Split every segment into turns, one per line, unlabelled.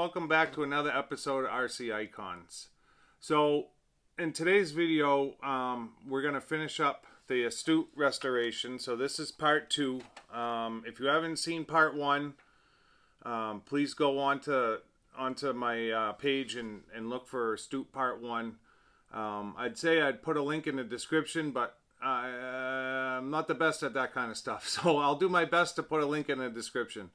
welcome back to another episode of RC Icons. So in today's video, we're going to finish up the Astute restoration. So this is part 2. If you haven't seen part 1, please go onto my page and look for Astute part 1. I'd say I'd put a link in the description, but I'm not the best at that kind of stuff. So I'll do my best to put a link in the description.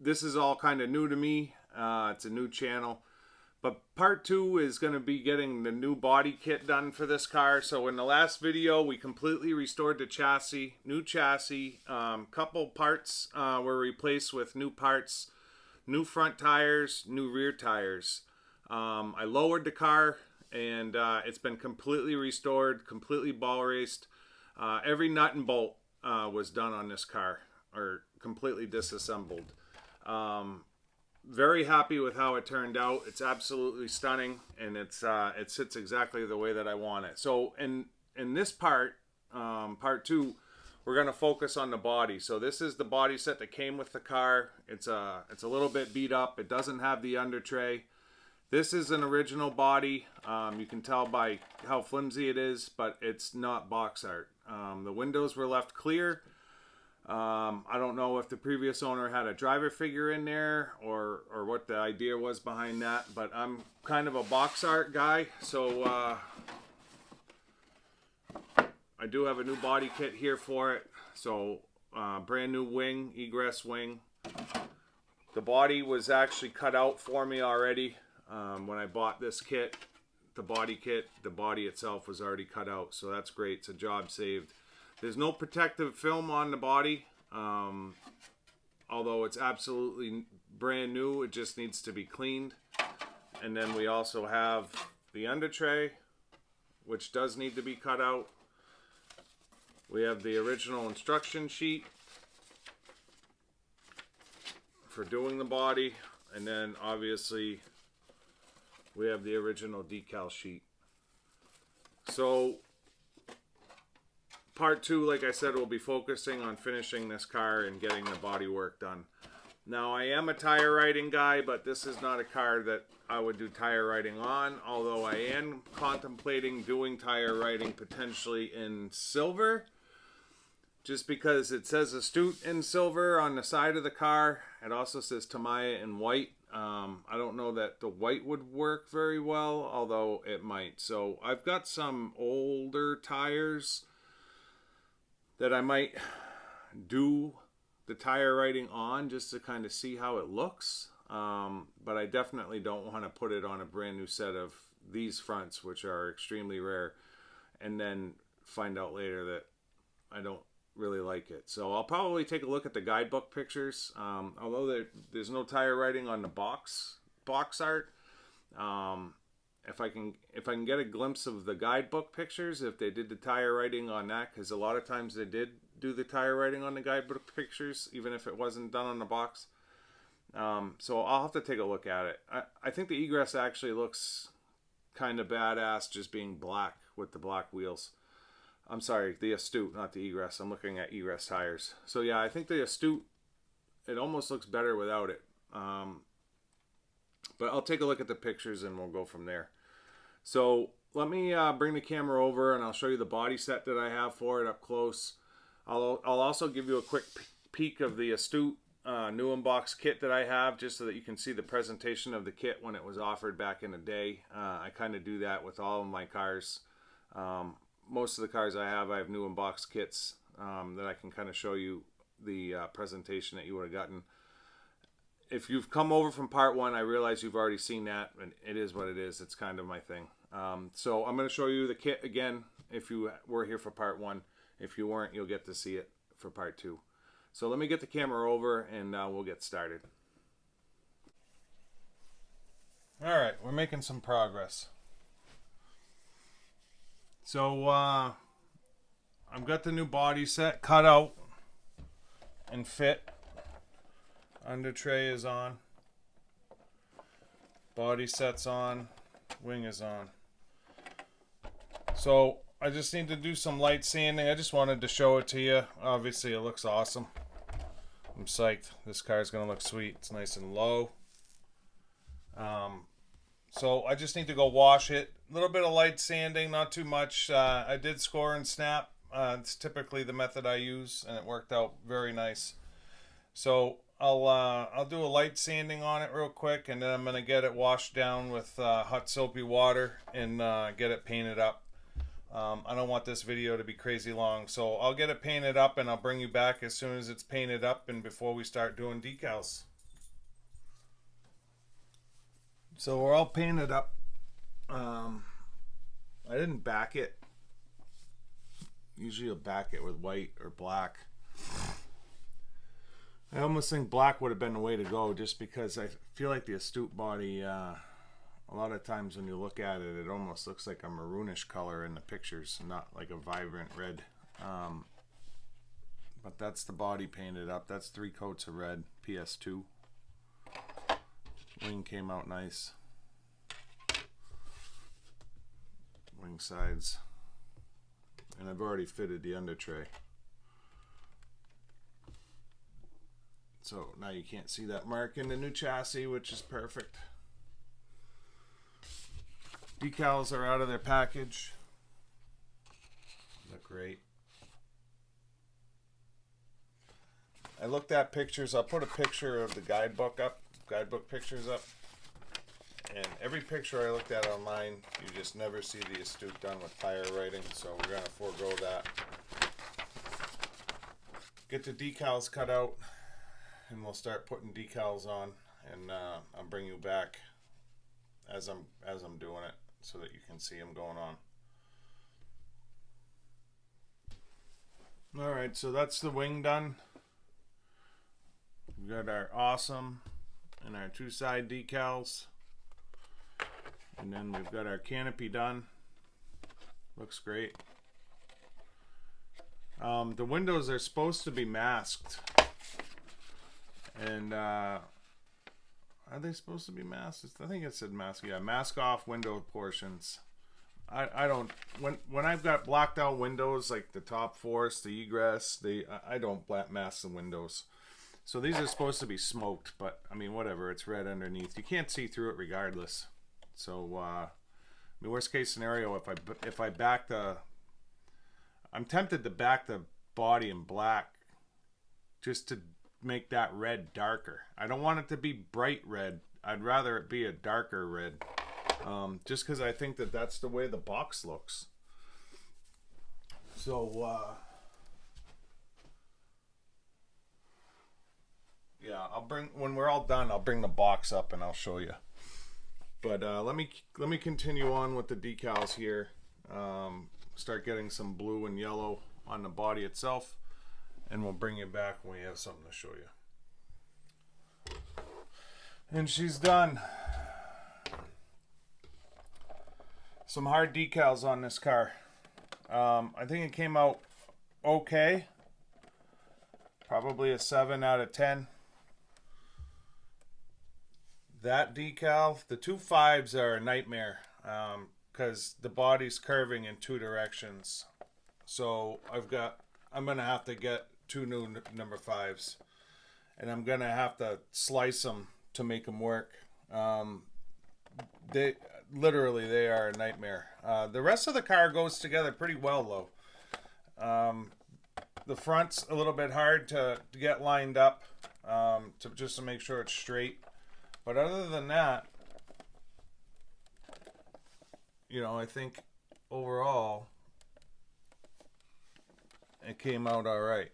This is all kind of new to me. It's a new channel. But part 2 is going to be getting the new body kit done for this car. So in the last video, we completely restored the chassis, new chassis. Couple parts were replaced with new parts, new front tires, new rear tires. I lowered the car and it's been completely restored, completely ball raced. Every nut and bolt was done on this car, or completely disassembled. Very happy with how it turned out. It's absolutely stunning, and it sits exactly the way that I want it. So in this part, part 2, we're going to focus on the body. So this is the body set that came with the car. It's a little bit beat up. It doesn't have the under tray. This is an original body. You can tell by how flimsy it is, but it's not box art. The windows were left clear. I don't know if the previous owner had a driver figure in there or what the idea was behind that, but I'm kind of a box art guy, so I do have a new body kit here for it. So brand new wing, egress wing. The body was actually cut out for me already. When I bought this kit, the body kit, the body itself was already cut out, so that's great. It's a job saved. There's no protective film on the body, although it's absolutely brand new. It just needs to be cleaned. And then we also have the under tray, which does need to be cut out. We have the original instruction sheet for doing the body, and then obviously we have the original decal sheet. So part 2, like I said, will be focusing on finishing this car and getting the body work done. Now, I am a tire writing guy, but this is not a car that I would do tire writing on, although I am contemplating doing tire writing potentially in silver, just because it says Astute in silver on the side of the car. It also says Tamiya in white. I don't know that the white would work very well, although it might. So I've got some older tires that I might do the tire writing on just to kind of see how it looks. But I definitely don't want to put it on a brand new set of these fronts, which are extremely rare, and then find out later that I don't really like it. So I'll probably take a look at the guidebook pictures, although there's no tire writing on the box art. If I can get a glimpse of the guidebook pictures, if they did the tire writing on that, because a lot of times they did do the tire writing on the guidebook pictures, even if it wasn't done on the box. So I'll have to take a look at it. I think the egress actually looks kind of badass, just being black with the black wheels. I'm sorry, the Astute, not the egress. I'm looking at egress tires. So yeah, I think the Astute, it almost looks better without it. But I'll take a look at the pictures and we'll go from there. So let me bring the camera over and I'll show you the body set that I have for it up close. I'll also give you a quick peek of the Astute new in-box kit that I have, just so that you can see the presentation of the kit when it was offered back in the day. I kind of do that with all of my cars. Most of the cars I have new in-box kits that I can kind of show you the presentation that you would have gotten. If you've come over from part 1, I realize you've already seen that, and it is what it is. It's kind of my thing. So I'm going to show you the kit again if you were here for part 1. If you weren't, you'll get to see it for part 2. So let me get the camera over and we'll get started. All right, we're making some progress. So I've got the new body set cut out and fit. Under tray is on. Body set's on. Wing is on. So I just need to do some light sanding. I just wanted to show it to you. Obviously it looks awesome. I'm psyched. This car is going to look sweet. It's nice and low. So I just need to go wash it. A little bit of light sanding, not too much. I did score and snap. It's typically the method I use, and it worked out very nice. So I'll do a light sanding on it real quick, and then I'm gonna get it washed down with hot soapy water and get it painted up. I don't want this video to be crazy long, so I'll get it painted up and I'll bring you back as soon as it's painted up and before we start doing decals. So we're all painted up. I didn't back it. Usually you'll back it with white or black. I almost think black would have been the way to go, just because I feel like the Astute body, a lot of times when you look at it, it almost looks like a maroonish color in the pictures, not like a vibrant red. But that's the body painted up. That's 3 coats of red, PS2. Wing came out nice. Wing sides. And I've already fitted the under tray. So now you can't see that mark in the new chassis, which is perfect. Decals are out of their package. Look great. I looked at pictures. I'll put a picture of the guidebook pictures up. And every picture I looked at online, you just never see the Astute done with tire writing, so we're going to forego that. Get the decals cut out, and we'll start putting decals on, and I'll bring you back as I'm doing it so that you can see them going on. Alright, so that's the wing done. We've got our awesome and our 2 side decals. And then we've got our canopy done. Looks great. The windows are supposed to be masked. And are they supposed to be masked? I think it said mask. Yeah, mask off window portions. I don't, when I've got blocked out windows like the top force, the egress, I don't mask the windows. So these are supposed to be smoked, but I mean whatever, it's red underneath. You can't see through it regardless. So the worst case scenario, if I back I'm tempted to back the body in black just to make that red darker. I don't want it to be bright red. I'd rather it be a darker red, just because I think that that's the way the box looks. So yeah, when we're all done, I'll bring the box up and I'll show you. But let me continue on with the decals here. Start getting some blue and yellow on the body itself, and we'll bring you back when we have something to show you. And she's done. Some hard decals on this car. I think it came out okay. Probably a 7 out of 10. That decal, the 2 5s are a nightmare because the body's curving in 2 directions. So I'm gonna have to get 2 new number 5s, and I'm gonna have to slice them to make them work. They are a nightmare. The rest of the car goes together pretty well though. The front's a little bit hard to get lined up, just to make sure it's straight. But other than that, you know, I think overall it came out all right.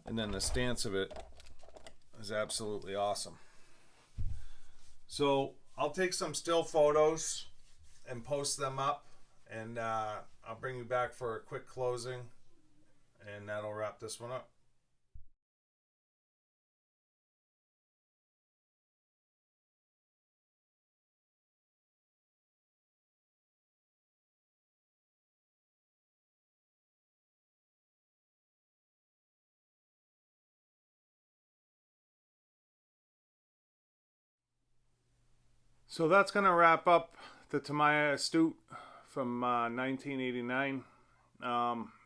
And then the stance of it is absolutely awesome. So I'll take some still photos and post them up, and I'll bring you back for a quick closing, and that'll wrap this one up. So that's going to wrap up the Tamiya Astute from 1989.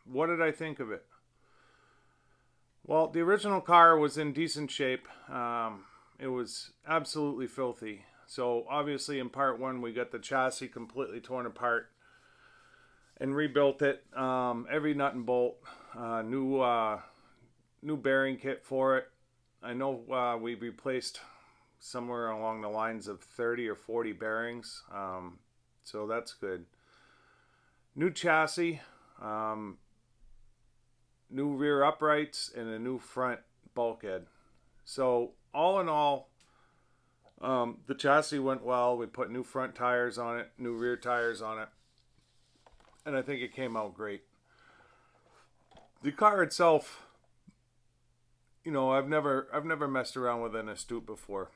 What did I think of it? Well, the original car was in decent shape. It was absolutely filthy. So obviously in part one, we got the chassis completely torn apart and rebuilt it. Every nut and bolt, new bearing kit for it. I know we replaced somewhere along the lines of 30 or 40 bearings. So that's good. New chassis, new rear uprights, and a new front bulkhead. So all in all, the chassis went well. We put new front tires on it, new rear tires on it, and I think it came out great. The car itself, you know, I've never messed around with an Astute before.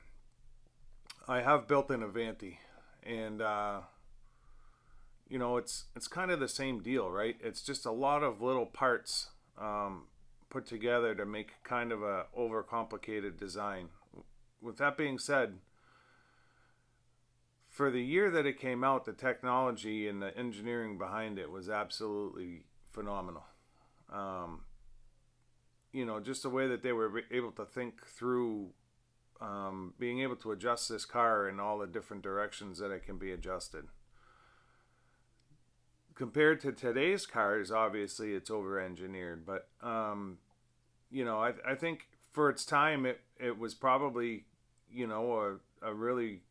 I have built an Avanti, and you know, it's kind of the same deal, right? It's just a lot of little parts put together to make kind of a overcomplicated design. With that being said, for the year that it came out, the technology and the engineering behind it was absolutely phenomenal. You know, just the way that they were able to think through being able to adjust this car in all the different directions that it can be adjusted. Compared to today's cars, obviously it's over-engineered, but you know, I think for its time, it was probably, you know, a really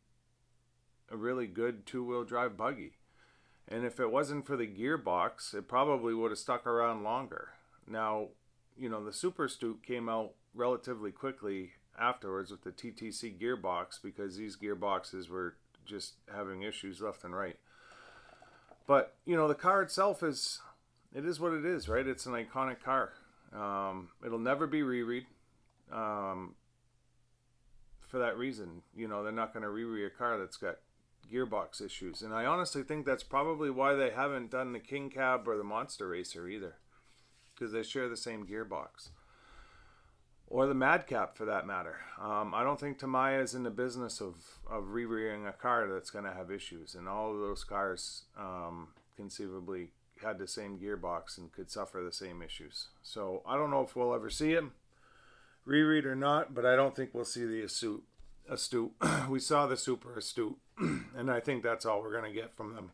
good two-wheel drive buggy. And if it wasn't for the gearbox, it probably would have stuck around longer. Now, you know, the Super Astute came out relatively quickly afterwards with the TTC gearbox, because these gearboxes were just having issues left and right. But, you know, the car itself is what it is, right? It's an iconic car. It'll never be re-read. For that reason, you know, they're not going to re-read a car that's got gearbox issues. And I honestly think that's probably why they haven't done the King Cab or the Monster Racer either, because they share the same gearbox. Or the Madcap, for that matter. I don't think Tamiya is in the business of re-rearing a car that's going to have issues. And all of those cars conceivably had the same gearbox and could suffer the same issues. So I don't know if we'll ever see him re-read or not, but I don't think we'll see the Astute. We saw the Super Astute, and I think that's all we're going to get from them.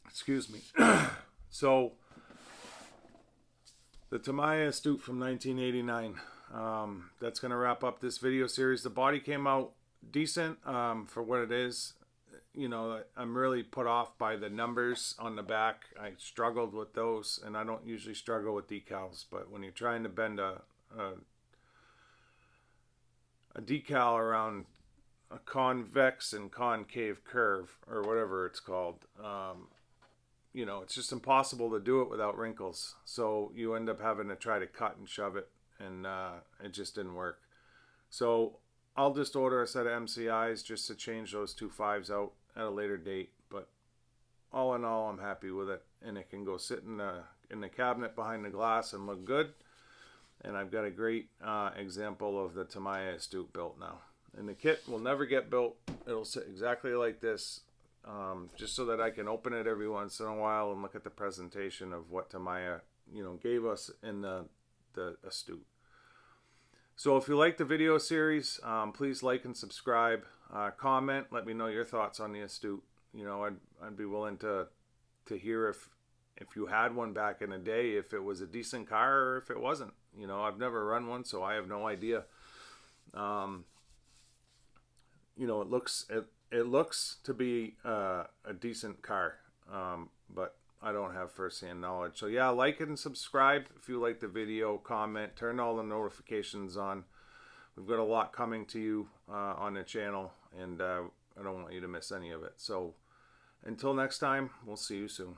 Excuse me. So the Tamiya Astute from 1989. That's going to wrap up this video series. The body came out decent for what it is. You know, I'm really put off by the numbers on the back. I struggled with those, and I don't usually struggle with decals, but when you're trying to bend a decal around a convex and concave curve, or whatever it's called, you know, it's just impossible to do it without wrinkles. So you end up having to try to cut and shove it, and it just didn't work. So I'll just order a set of MCIs just to change those two 5s out at a later date. But all in all, I'm happy with it, and it can go sit in the cabinet behind the glass and look good. And I've got a great example of the Tamiya Astute built now. And the kit will never get built. It'll sit exactly like this. Just so that I can open it every once in a while and look at the presentation of what Tamiya, you know, gave us in the Astute. So if you like the video series, please like and subscribe. Comment, let me know your thoughts on the Astute. You know, I'd be willing to hear if you had one back in the day, if it was a decent car or if it wasn't. You know, I've never run one, so I have no idea. You know, it looks to be a decent car, but I don't have first-hand knowledge. So yeah, like it and subscribe if you like the video. Comment, turn all the notifications on. We've got a lot coming to you on the channel, and I don't want you to miss any of it. So until next time, we'll see you soon.